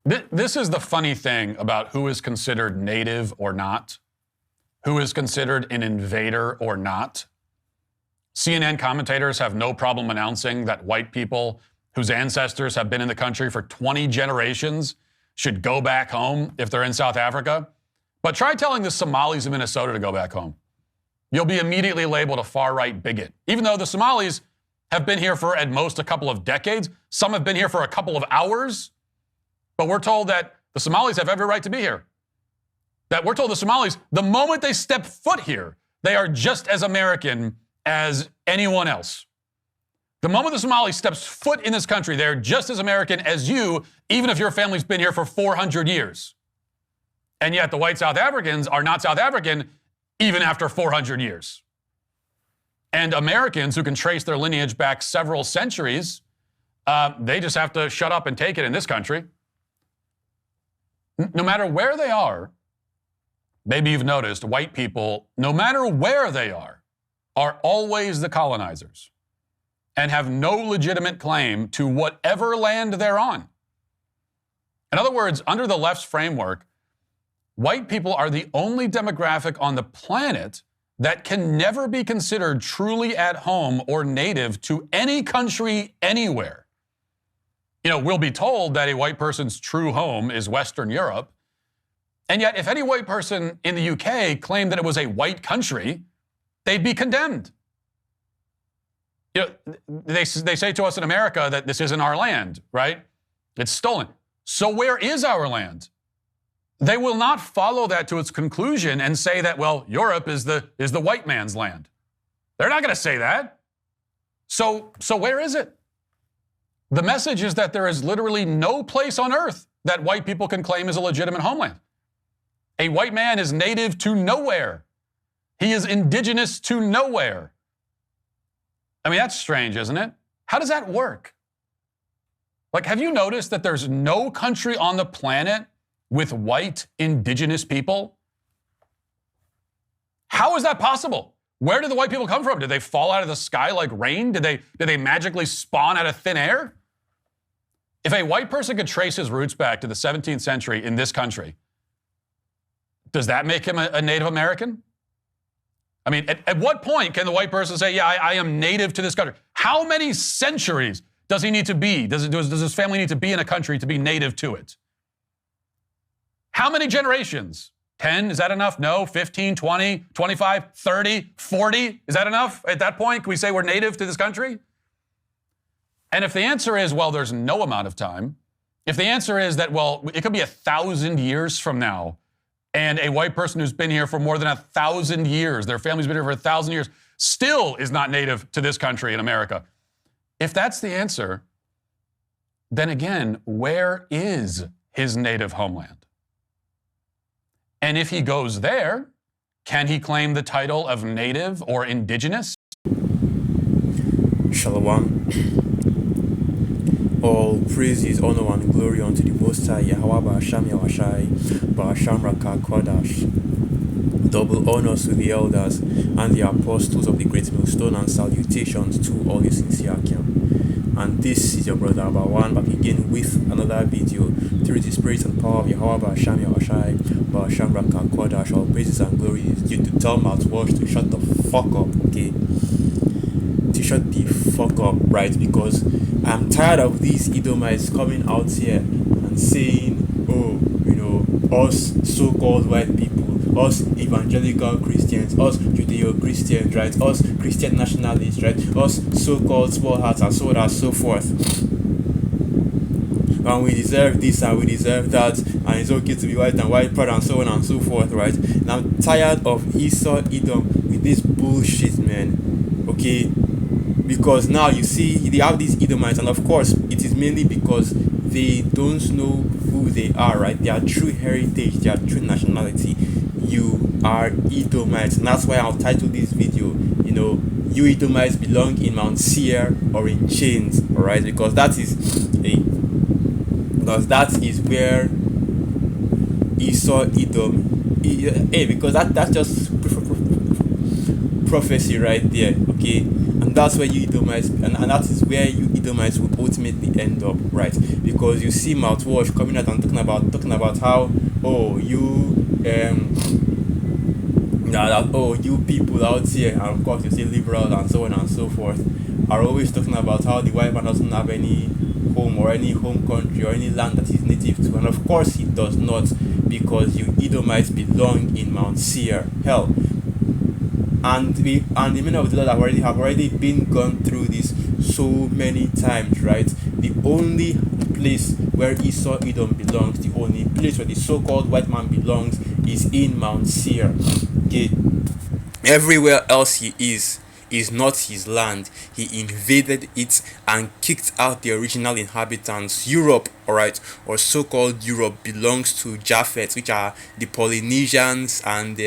This is the funny thing about who is considered native or not, who is considered an invader or not. CNN commentators have no problem announcing that white people whose ancestors have been in the country for 20 generations should go back home if they're in South Africa. But try telling the Somalis in Minnesota to go back home. You'll be immediately labeled a far-right bigot. Even though the Somalis have been here for at most a couple of decades, some have been here for a couple of hours, but we're told that the Somalis have every right to be here. That we're told the Somalis, the moment they step foot here, they are just as American as anyone else. The moment the Somali steps foot in this country, they're just as American as you, even if your family's been here for 400 years. And yet the white South Africans are not South African even after 400 years. And Americans who can trace their lineage back several centuries, they just have to shut up and take it in this country. No matter where they are, maybe you've noticed white people, no matter where they are always the colonizers and have no legitimate claim to whatever land they're on. In other words, under the left's framework, white people are the only demographic on the planet that can never be considered truly at home or native to any country anywhere. You know, we'll be told that a white person's true home is Western Europe. And yet, if any white person in the UK claimed that it was a white country, they'd be condemned. You know, they say to us in America that this isn't our land, right? It's stolen. So where is our land? They will not follow that to its conclusion and say that, well, Europe is the white man's land. They're not going to say that. So where is it? The message is that there is literally no place on earth that white people can claim as a legitimate homeland. A white man is native to nowhere. He is indigenous to nowhere. I mean, that's strange, isn't it? How does that work? Like, have you noticed that there's no country on the planet with white indigenous people? How is that possible? Where did the white people come from? Did they fall out of the sky like rain? Did they magically spawn out of thin air? If a white person could trace his roots back to the 17th century in this country, does that make him a Native American? I mean, at what point can the white person say, yeah, I am native to this country? How many centuries does he need to be? Does his family need to be in a country to be native to it? How many generations? 10? Is that enough? No. 15, 20, 25, 30, 40? Is that enough? At that point, can we say we're native to this country? And if the answer is, well, there's no amount of time, if the answer is that, well, it could be 1,000 years from now, and a white person who's been here for more than 1,000 years, their family's been here for 1,000 years, still is not native to this country in America. If that's the answer, then again, where is his native homeland? And if he goes there, can he claim the title of native or indigenous? Shalom. All praises, honor, and glory unto the Most High, Yahweh Ba'asham Yawashai, Ba'asham Raka Kodash. Double honors to the elders and the apostles of the great millstone, and salutations to all the sincere Akim. And this is your brother Abawan back again with another video through the spirit and power of Yahweh Ba'asham Yawashai, Ba'asham Raka Kodash. All praises and glory is due to tell mouthwash to shut the fuck up, okay? To shut the fuck up, right? Because I'm tired of these Edomites coming out here and saying, oh, you know, us so-called white people, us evangelical Christians, us Judeo-Christians, right? Us Christian nationalists, right? Us so-called small hearts, and so on and so forth. And we deserve this and we deserve that, and it's okay to be white and white proud and so on and so forth, right? And I'm tired of Esau Edom with this bullshit, man. Okay? Because now you see they have these Edomites, and of course it is mainly because they don't know who they are, right? Their true heritage, their true nationality. You are Edomites, and that's why I'll title this video, you know, you Edomites belong in Mount Seir or in chains, alright? Because that is where Esau Edom, because that's just prophecy right there, okay? And that's where you Edomites, and that is where you Edomites will ultimately end up, right? Because you see mouthwash coming out and talking about how, oh, you oh, you people out here, and of course you see liberals and so on and so forth, are always talking about how the white man doesn't have any home or any home country or any land that he's native to, and of course he does not, because you Edomites belong in Mount Seir, hell. And the men of the Lord have already been gone through this so many times, right? The only place where Esau Edom belongs, the only place where the so-called white man belongs, is in Mount Seir. Okay. Everywhere else he is not his land. He invaded it and kicked out the original inhabitants. Europe, alright, or so-called Europe, belongs to Japheth, which are the Polynesians and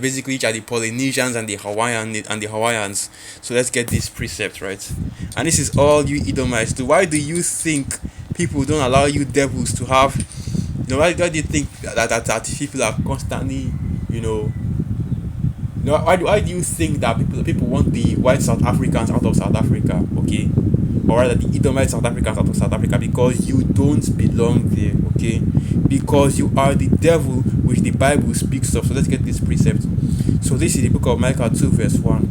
basically which are the Polynesians and the Hawaiians. So let's get this precept, right? And this is all you Edomites do. Why do you think people don't allow you devils to have, why do you think that people are constantly, why do you think that people want the white South Africans out of South Africa, okay? Or rather the Edomite South Africans out of South Africa? Because you don't belong there, okay? Because you are the devil, which the Bible speaks of. So let's get this precept. So this is the book of Micah 2 verse 1.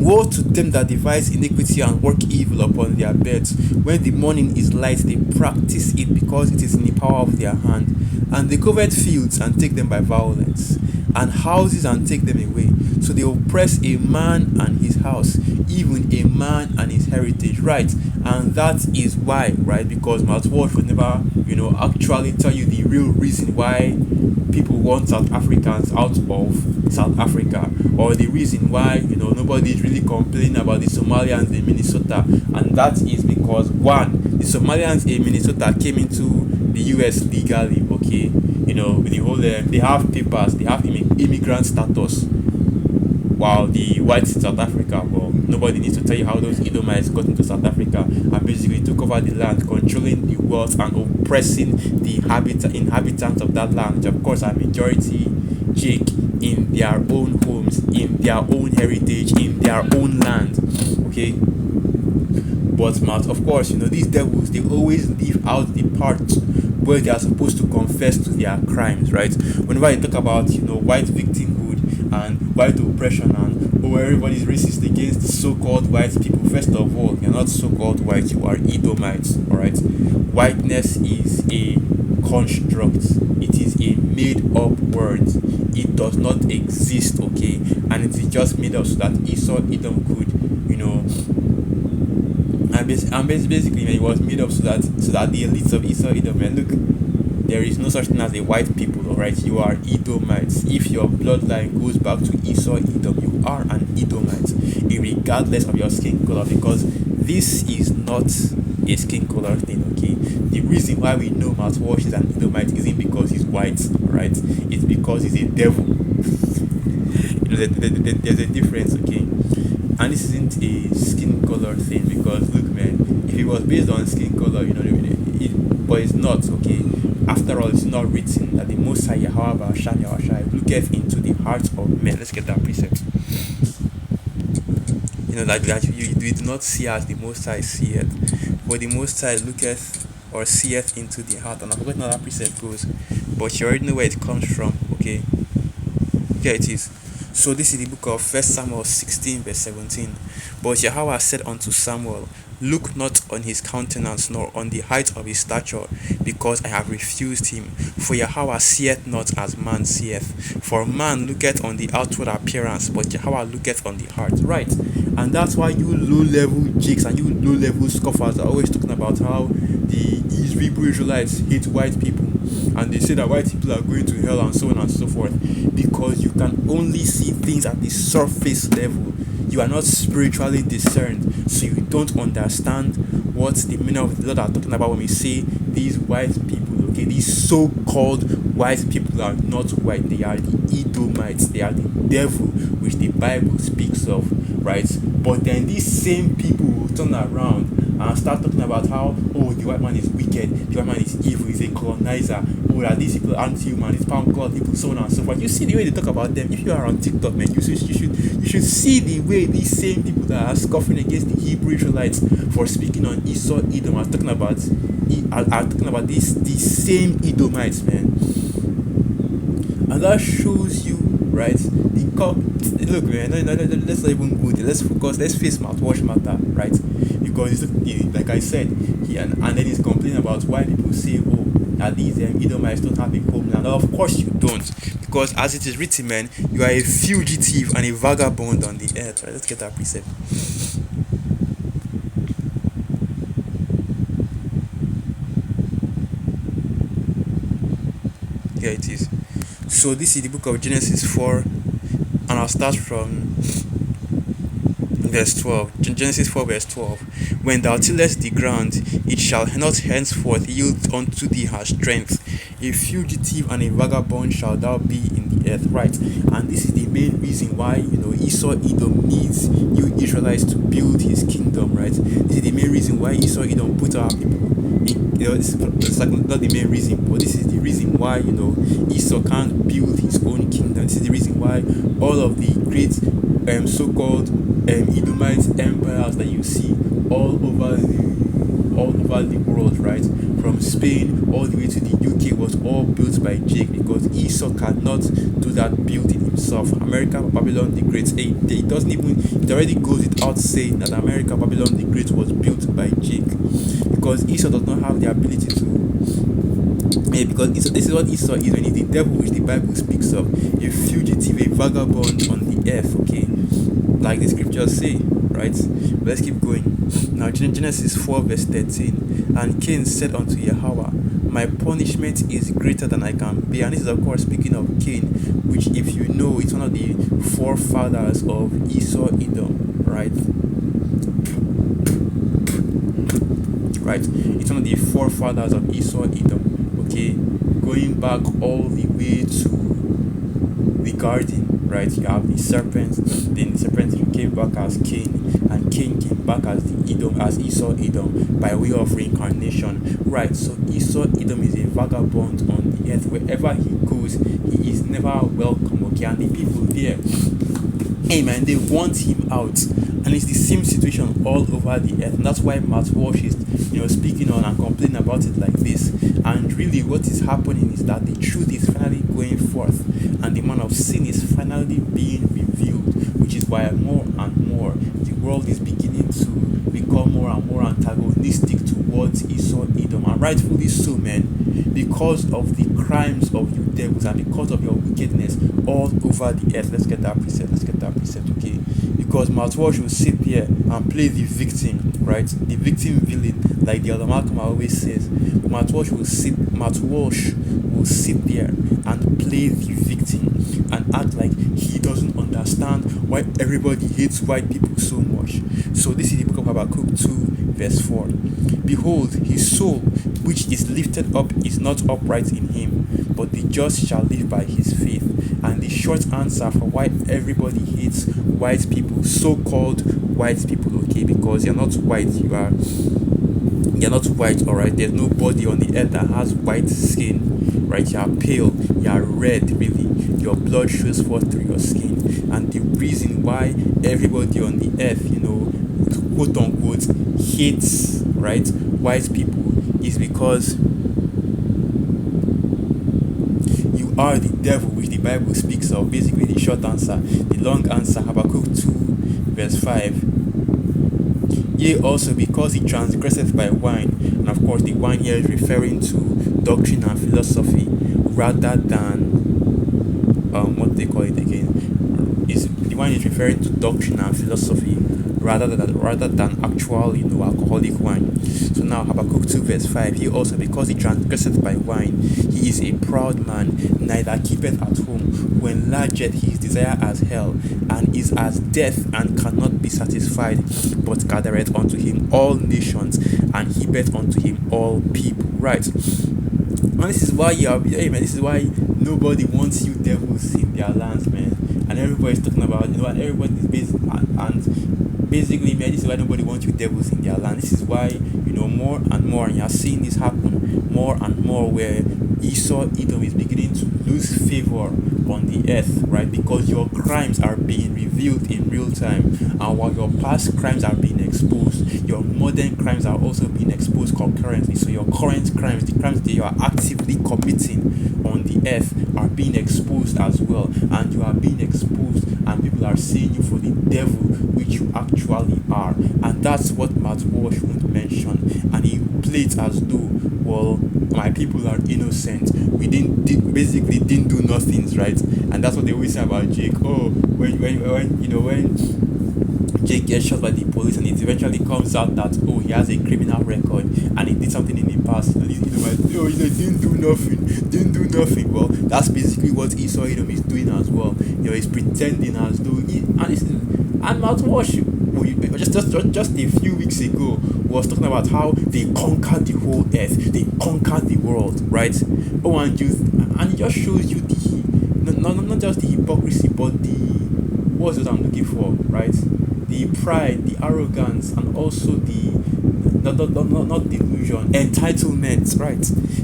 Woe to them that devise iniquity and work evil upon their beds. When the morning is light, they practice it, because it is in the power of their hand. And they covet fields and take them by violence, and houses and take them away. So they oppress a man and his house, even a man and his heritage, right? And that is why, right? Because mouthwash will never, actually tell you the real reason why people want South Africans out of South Africa, or the reason why, nobody is really complaining about the Somalians in Minnesota. And that is because, one, the Somalians in Minnesota came into the US legally, okay? With the whole, they have papers, they have immigrant status, while the whites in South Africa, well, nobody needs to tell you how those Edomites got into South Africa and basically took over the land, controlling the wealth and oppressing the inhabitants of that land, which of course are majority Jake, in their own homes, in their own heritage, in their own land, okay? But of course, these devils, they always leave out the part where they are supposed to confess to their crimes, right? Whenever I talk about, white victimhood and white oppression and, everybody's racist against the so-called white people, first of all, you're not so-called white, you are Edomites, alright? Whiteness is a construct. It is a made-up word. It does not exist, okay? And it is just made up so that Esau Edom could, and basically, it was made up so that the elites of Esau Edom, look, there is no such thing as a white people, alright? You are Edomites. If your bloodline goes back to Esau Edom, you are an Edomite, regardless of your skin color, because this is not a skin color thing, okay? The reason why we know mouthwash is an Edomite isn't because he's white, right? It's because he's a devil. There's a difference, okay? And this isn't a skin color thing, because look, man, if it was based on skin color, but it's not, okay? After all, it's not written that the Most High Yahweh looketh into the hearts of men. Let's get that precept. That you do not see as the Most High seeth, but the Most High looketh or seeth into the heart. And I forgot how that precept goes, but you already know where it comes from, okay? Here it is. So this is the book of 1 Samuel 16 verse 17. But Yahweh said unto Samuel, Look not on his countenance, nor on the height of his stature, because I have refused him. For Yahweh seeth not as man seeth. For man looketh on the outward appearance, but Yahweh looketh on the heart. Right? And that's why you low-level jakes and you low-level scoffers are always talking about how the Hebrew Israelites hate white people, and they say that white people are going to hell and so on and so forth, because you can only see things at the surface level. You are not spiritually discerned, so you don't understand what the men of the Lord are talking about when we say these white people, okay? These so-called white people are not white. They are the Edomites. They are the devil, which the Bible speaks of, right? But then these same people will turn around and start talking about how, oh, the white man is wicked, the white man is evil, he's a colonizer, oh, that these people aren't human, these palm cloth people, so on and so forth. You see the way they talk about them. If you are on TikTok, man, you should see the way these same people that are scoffing against the Hebrew Israelites for speaking on Esau, Edom, are talking about these same Edomites, man. And that shows you, right? Look, man. Let's not even go there. Let's focus. Let's face mouthwash matter, right? Because like I said, and then he's complaining about why people say, oh, that these Edomites don't have a homeland. Now, of course you don't, because as it is written, man, you are a fugitive and a vagabond on the earth. Right? Let's get that precept. Here it is. So this is the book of Genesis 4, and I'll start from verse 12. Genesis 4 verse 12. When thou tillest the ground, it shall not henceforth yield unto thee her strength. A fugitive and a vagabond shall thou be in the earth. Right? And this is the main reason why, Esau Edom needs you Israelites to build his kingdom. Right? This is the main reason why Esau Edom put our people it's like not the main reason, but this is the reason why Esau can't build his own kingdom. This is the reason why all of the great so-called Edomite empires that you see all over the world, right, from Spain all the way to the UK, was all built by Jake, because Esau cannot do that building himself. America, Babylon the Great, it already goes without saying that America, Babylon the Great was built by Jake, because Esau does not have the ability to. Because this is what Esau is, when he's the devil, which the Bible speaks of, a fugitive, a vagabond on the earth, okay, like the scriptures say, right? But let's keep going. Now Genesis 4 verse 13. And Cain said unto Yahweh, my punishment is greater than I can bear. And this is of course speaking of Cain, which, if you know, it's one of the forefathers of Esau Edom, right? Right? It's one of the forefathers of Esau Edom, okay? Going back all the way to the garden, right? You have the serpent, then the serpent came back as Cain, and Cain came back as Esau Edom by way of reincarnation, right? So Esau Edom is a vagabond on the earth. Wherever he goes, he is never welcome, okay? And the people there, amen, they want him out. And it's the same situation all over the earth. And that's why Matt Walsh is, speaking on and complaining about it like this. And really what is happening is that the truth is finally going forth, and the man of sin is finally being revealed, which is why more and more the world is beginning to become more and more antagonistic towards Esau Edom. And rightfully so, man, because of the crimes of you devils and because of your wickedness all over the earth. Let's get that precept, okay? Because Matt Walsh will sit there and play the victim, right? The victim villain, like the other Malcolm always says. Matt Walsh will sit there and play the victim and act like he doesn't understand why everybody hates white people so much. So this is the book of Habakkuk 2 verse 4. Behold, his soul which is lifted up is not upright in him, but the just shall live by his faith. And the short answer for why everybody hates white people, so-called white people, okay, because you're not white, you're not white, all right? There's nobody on the earth that has white skin, right? You're pale, you're red, really. Your blood shows forth through your skin. And the reason why everybody on the earth, quote unquote, hates, right, white people is because you are the devil, which the Bible speaks of. Basically, the short answer. The long answer, Habakkuk 2 verse 5. Yea, also because he transgresseth by wine. And of course, the wine here is referring to doctrine and philosophy rather than what they call it again. The wine is referring to doctrine and philosophy rather than actual, alcoholic wine. So now Habakkuk 2 verse 5. He also, because he transgresseth by wine, he is a proud man, neither keepeth at home, who enlargeth his desire as hell, and is as death, and cannot be satisfied, but gathereth unto him all nations, and heapeth unto him all people. Right? And this is why this is why nobody wants you devils in their lands, man. And everybody's talking about, and everybody's based, and basically, man, this is why nobody wants you devils in their land. This is why, more and more, and you're seeing this happen more and more, where Esau, Edom is beginning to lose favor on the earth, right? Because your crimes are being revealed in real time, and while your past crimes are being exposed, your modern crimes are also being exposed concurrently. So your current crimes, the crimes that you are actively committing on the earth, are being exposed as well, and you are being exposed, and people are seeing you for the devil which you actually are. And that's what Matt Walsh won't mention, and he plays as though, well, my people are innocent, we basically didn't do nothing, right? And that's what they always say about Jake. Oh, when Jake gets shot by the police, and it eventually comes out that, oh, he has a criminal record and he did something in the past, didn't do nothing. Well, that's basically what Esau Edom is doing as well. He's pretending as though and Matt Walsh, just a few weeks ago, was talking about how they conquered the whole earth, they conquered the world, right? Oh, and it just shows you not just the hypocrisy, but what's what I'm looking for, right? The pride, the arrogance, and also the not delusion, entitlement, right?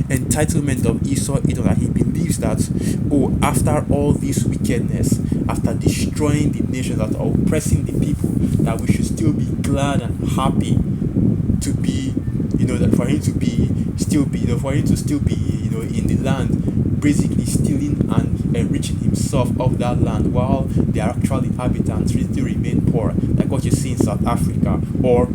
Entitlement of Esau Edom, that he believes that, oh, after all this wickedness, after destroying the nations, after oppressing the people, that we should still be glad and happy to be, that for him to still be, in the land, basically stealing and enriching himself of that land, while the actual inhabitants still remain poor, like what you see in South Africa, or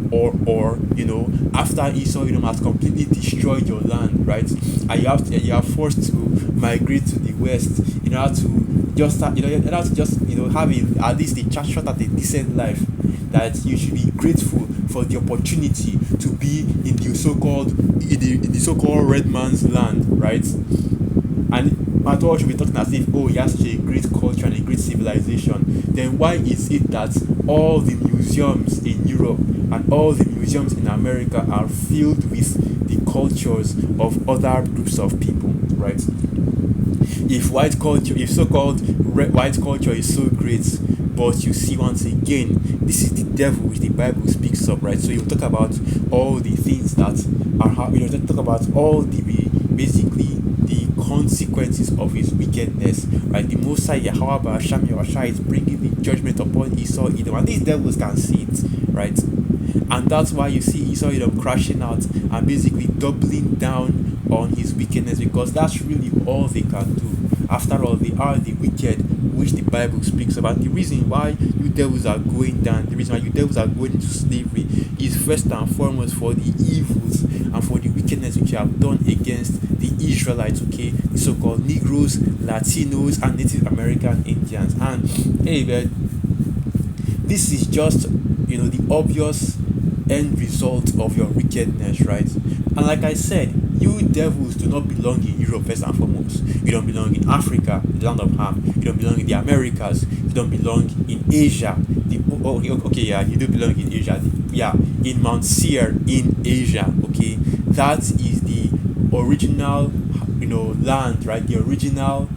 after Esau has completely destroyed your land, right? And you are forced to migrate to the west in order to just have at least a shot at a decent life. That you should be grateful for the opportunity to be in the so-called red man's land, right? And at all should be talking as if, oh, he has such a great culture and a great civilization. Then why is it that all the museums in Europe and all the museums in America are filled with the cultures of other groups of people, right? If so-called white culture is so great, but you see, once again, this is the devil which the Bible speaks of, right? So you talk about all the things that are happening, talk about all basically the consequences of his wickedness, right? The Most High Yahweh Hashem Yahushua is bringing the judgment upon Esau Edom, and these devils can see it, right? And that's why you see Esau Edom crashing out and basically doubling down on his wickedness, because that's really all they can do. After all, they are the wicked which the Bible speaks about. The reason why you devils are going down, the reason why you devils are going into slavery, is first and foremost for the evils and for the wickedness which you have done against the Israelites, okay, the so-called Negroes, Latinos, and Native American Indians. And hey, man, this is just the obvious end result of your wickedness, right? And like I said, you devils do not belong in Europe first and foremost. You don't belong in Africa, the land of Ham. You don't belong in the Americas. You don't belong in Asia. You do belong in Asia. In Mount Seir in Asia. Okay, that is the original, land, right? The original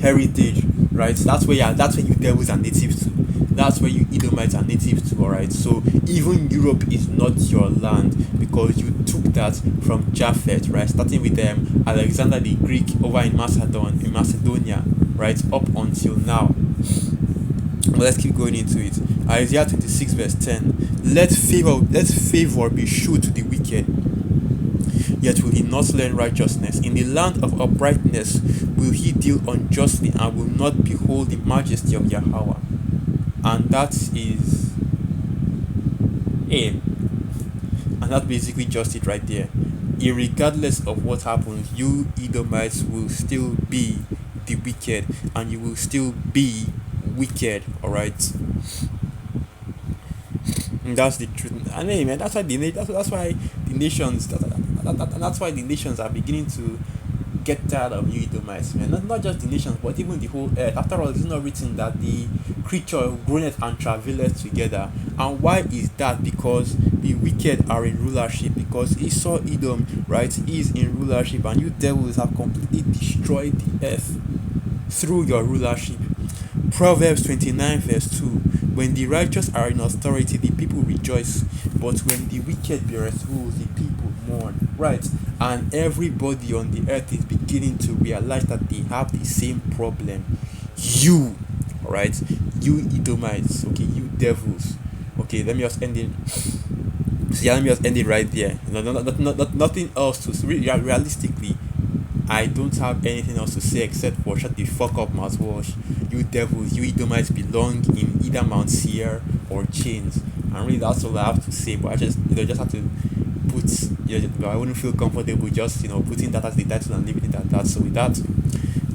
heritage, right? That's where you devils are native to. That's where you Edomites are native to, alright? So even Europe is not your land, because you took that from Japheth, right? Starting with Alexander the Greek over in Macedonia, right? Up until now. But let's keep going into it. Isaiah 26 verse 10. Let favor be shewed to the wicked, yet will he not learn righteousness. In the land of uprightness will he deal unjustly, and will not behold the majesty of Yahweh. And that is and that's basically just it right there. Irregardless of what happens, you Edomites will still be the wicked, and you will still be wicked, alright? And that's the truth. And hey, man, that's why the nations are beginning to get tired of you Edomites, man. Not just the nations, but even the whole earth. After all, it's not written that the creature groaneth and travaileth together. And why is that? Because the wicked are in rulership. Because Esau Edom, right, is in rulership, and you devils have completely destroyed the earth through your rulership. Proverbs 29 verse 2. When the righteous are in authority, the people rejoice. But when the wicked beareth rule, the people mourn. Right? And everybody on the earth is beginning to realize that they have the same problem. You, right? You Edomites, okay, you devils. Okay, let me just end it. So yeah, let me just end it right there. Nothing else to realistically. I don't have anything else to say except for shut the fuck up, mouthwash. You devils, you Edomites belong in either Mount Seir or chains. And really, that's all I have to say. But I just, just have to put, I wouldn't feel comfortable just, putting that as the title and leaving it at that. So with that,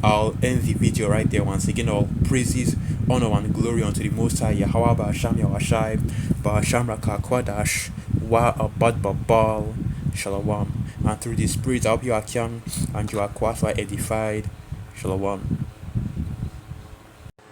I'll end the video right there. Once again, all praises, honor, and glory unto the Most High Yahweh Ba'asham Yahwashai Ba'asham Raka Kwadash Wa Abad Babal Shalom. And through the Spirit, I hope you are calm and you are quite edified. Shalom.